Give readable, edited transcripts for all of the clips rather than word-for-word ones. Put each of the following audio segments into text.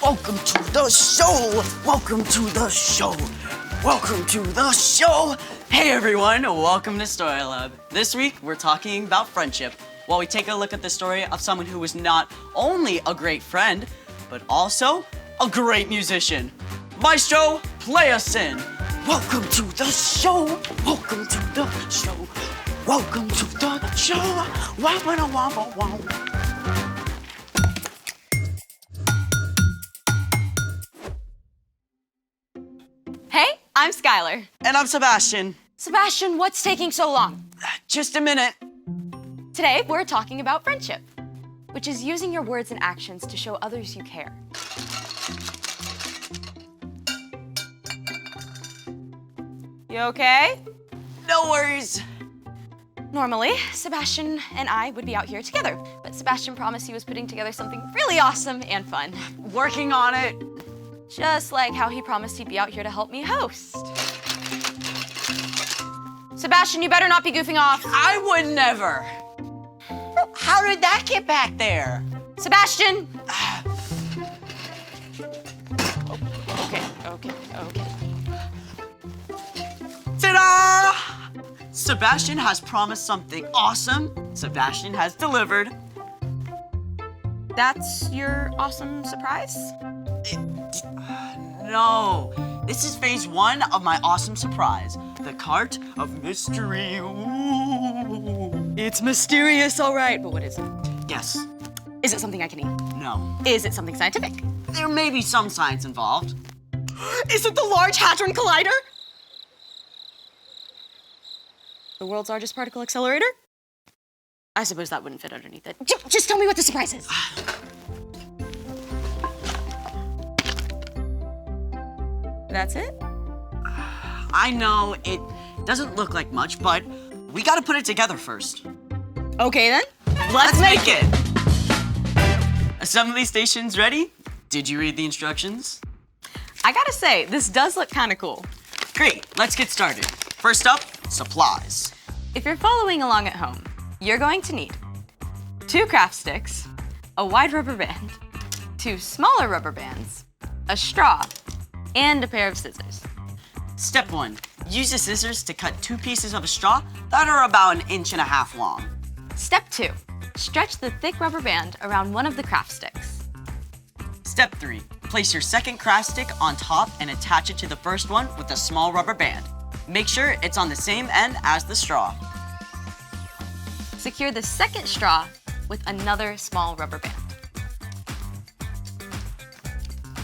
Welcome to the show. Welcome to the show. Welcome to the show. Hey everyone, welcome to Story Lab. This week we're talking about friendship while we take a look at the story of someone who was not only a great friend, but also a great musician. Maestro, play us in. Welcome to the show. Welcome to the show. Welcome to the show. Wow, wow, wow, wow. Hey, I'm Skylar. And I'm Sebastian. Sebastian, what's taking so long? Just a minute. Today, we're talking about friendship, which is using your words and actions to show others you care. You okay? No worries. Normally, Sebastian and I would be out here together, but Sebastian promised he was putting together something really awesome and fun. Working on it. Just like how he promised he'd be out here to help me host. Sebastian, you better not be goofing off. I would never. How did that get back there? Sebastian! Okay. Ta-da! Sebastian has promised something awesome. Sebastian has delivered. That's your awesome surprise? No, this is phase 1 of my awesome surprise. The cart of mystery. Ooh. It's mysterious, all right, but what is it? Yes. Is it something I can eat? No. Is it something scientific? There may be some science involved. Is it the Large Hadron Collider? The world's largest particle accelerator? I suppose that wouldn't fit underneath it. Just tell me what the surprise is. That's it? I know it doesn't look like much, but we gotta put it together first. Okay then, Let's make it! Assembly stations ready? Did you read the instructions? I gotta say, this does look kind of cool. Great, let's get started. First up, supplies. If you're following along at home, you're going to need 2 craft sticks, a wide rubber band, 2 smaller rubber bands, a straw, and a pair of scissors. Step 1, use the scissors to cut 2 pieces of a straw that are about 1.5 inches long. Step 2, stretch the thick rubber band around one of the craft sticks. Step 3, place your second craft stick on top and attach it to the first one with a small rubber band. Make sure it's on the same end as the straw. Secure the second straw with another small rubber band.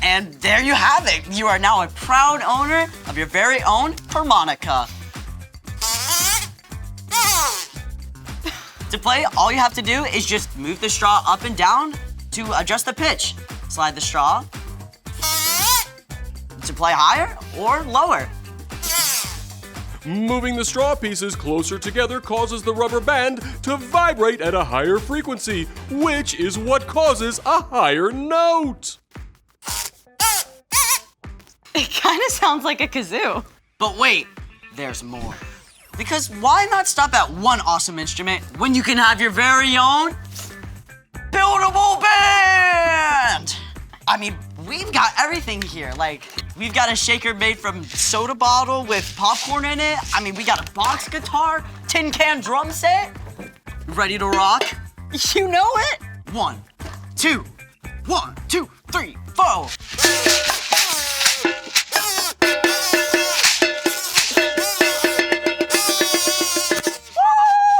And there you have it. You are now a proud owner of your very own harmonica. To play, all you have to do is just move the straw up and down to adjust the pitch. Slide the straw to play higher or lower. Moving the straw pieces closer together causes the rubber band to vibrate at a higher frequency, which is what causes a higher note. It kind of sounds like a kazoo. But wait, there's more. Because why not stop at one awesome instrument when you can have your very own buildable band? I mean, we've got everything here. Like, we've got a shaker made from soda bottle with popcorn in it. I mean, we got a box guitar, tin can drum set. Ready to rock? You know it. 1, 2, 1, 2, 3, 4.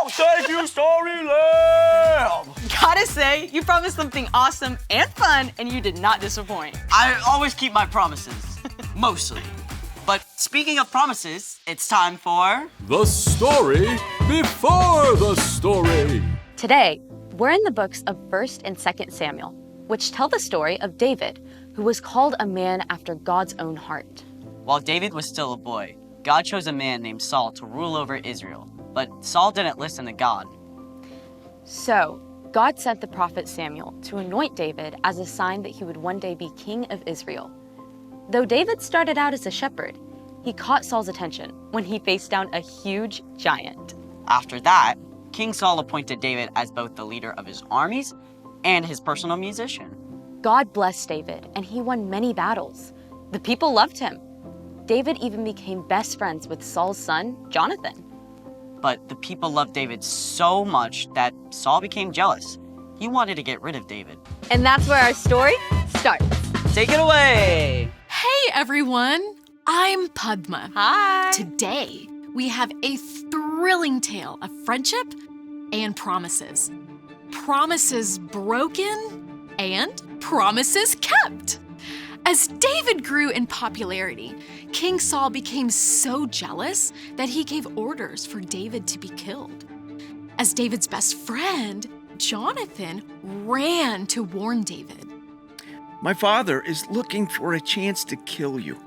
Thank you, Story Lab! Gotta say, you promised something awesome and fun, and you did not disappoint. I always keep my promises, mostly. But speaking of promises, it's time for... The story before the story. Today, we're in the books of 1st and 2nd Samuel, which tell the story of David, who was called a man after God's own heart. While David was still a boy, God chose a man named Saul to rule over Israel. But Saul didn't listen to God. So, God sent the prophet Samuel to anoint David as a sign that he would one day be king of Israel. Though David started out as a shepherd, he caught Saul's attention when he faced down a huge giant. After that, King Saul appointed David as both the leader of his armies and his personal musician. God blessed David, and he won many battles. The people loved him. David even became best friends with Saul's son, Jonathan. But the people loved David so much that Saul became jealous. He wanted to get rid of David. And that's where our story starts. Take it away! Hey everyone, I'm Padma. Hi. Today, we have a thrilling tale of friendship and promises. Promises broken and promises kept. As David grew in popularity, King Saul became so jealous that he gave orders for David to be killed. As David's best friend, Jonathan ran to warn David. My father is looking for a chance to kill you.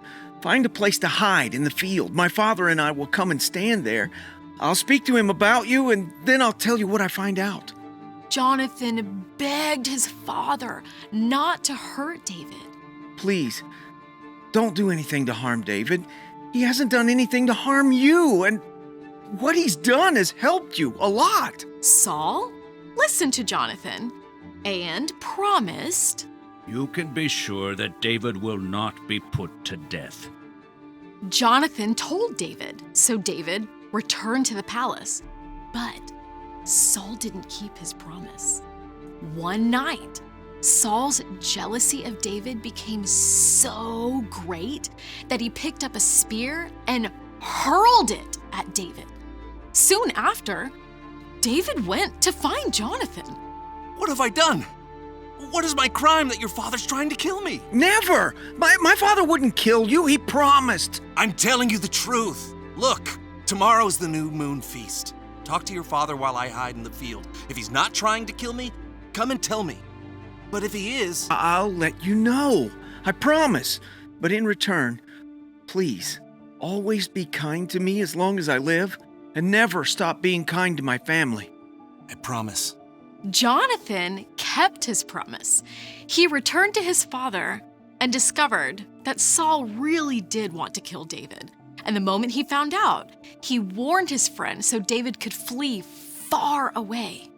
Find a place to hide in the field. My father and I will come and stand there. I'll speak to him about you, and then I'll tell you what I find out. Jonathan begged his father not to hurt David. Please, don't do anything to harm David. He hasn't done anything to harm you, and what he's done has helped you a lot. Saul listened to Jonathan and promised. You can be sure that David will not be put to death. Jonathan told David, so David returned to the palace. But Saul didn't keep his promise. One night, Saul's jealousy of David became so great that he picked up a spear and hurled it at David. Soon after, David went to find Jonathan. What have I done? What is my crime that your father's trying to kill me? Never! My father wouldn't kill you, he promised. I'm telling you the truth. Look, tomorrow's the new moon feast. Talk to your father while I hide in the field. If he's not trying to kill me, come and tell me. But if he is... I'll let you know. I promise. But in return, please, always be kind to me as long as I live, and never stop being kind to my family. I promise. Jonathan kept his promise. He returned to his father and discovered that Saul really did want to kill David. And the moment he found out, he warned his friend so David could flee far away.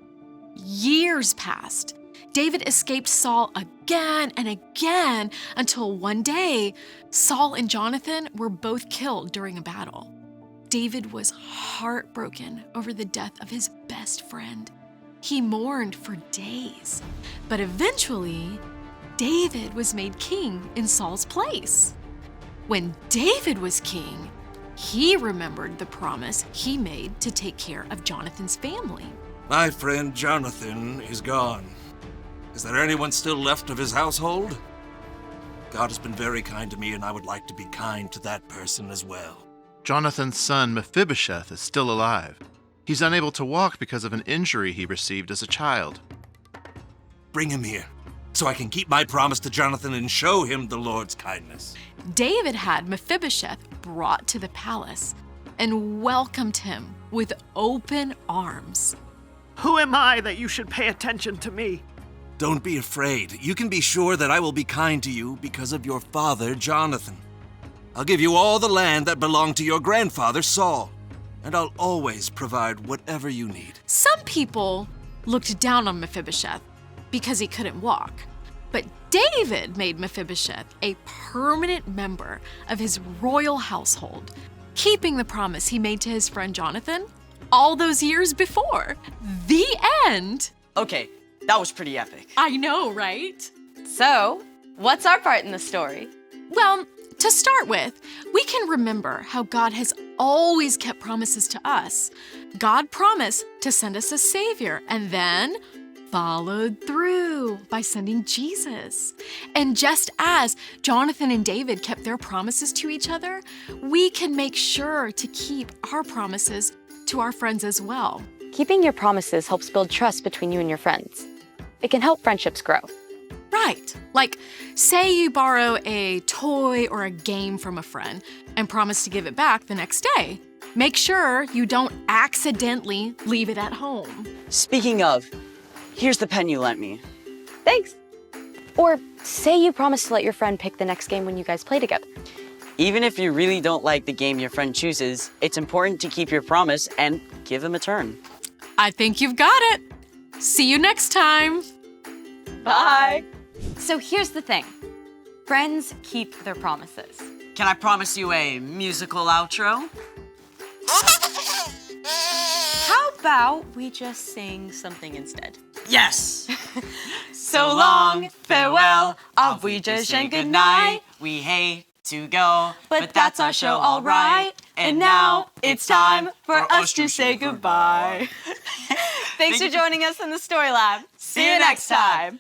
Years passed. David escaped Saul again and again until one day, Saul and Jonathan were both killed during a battle. David was heartbroken over the death of his best friend. He mourned for days, but eventually, David was made king in Saul's place. When David was king, he remembered the promise he made to take care of Jonathan's family. My friend Jonathan is gone. Is there anyone still left of his household? God has been very kind to me, and I would like to be kind to that person as well. Jonathan's son Mephibosheth is still alive. He's unable to walk because of an injury he received as a child. Bring him here, so I can keep my promise to Jonathan and show him the Lord's kindness. David had Mephibosheth brought to the palace and welcomed him with open arms. Who am I that you should pay attention to me? Don't be afraid. You can be sure that I will be kind to you because of your father, Jonathan. I'll give you all the land that belonged to your grandfather, Saul, and I'll always provide whatever you need. Some people looked down on Mephibosheth because he couldn't walk, but David made Mephibosheth a permanent member of his royal household, keeping the promise he made to his friend Jonathan all those years before. The end. Okay, that was pretty epic. I know, right? So, what's our part in the story? Well, to start with, we can remember how God has always kept promises to us. God promised to send us a Savior and then followed through by sending Jesus. And just as Jonathan and David kept their promises to each other, we can make sure to keep our promises to our friends as well. Keeping your promises helps build trust between you and your friends. It can help friendships grow. Right. Like, say you borrow a toy or a game from a friend and promise to give it back the next day. Make sure you don't accidentally leave it at home. Speaking of, here's the pen you lent me. Thanks. Or say you promise to let your friend pick the next game when you guys play together. Even if you really don't like the game your friend chooses, it's important to keep your promise and give him a turn. I think you've got it. See you next time. Bye. So here's the thing. Friends keep their promises. Can I promise you a musical outro? How about we just sing something instead? Yes! So long, farewell, auf Wiedersehen, and good night. We hate to go, But that's our show, all right. And now it's time for us to say goodbye. Thanks for joining us in the Story Lab. See you next time.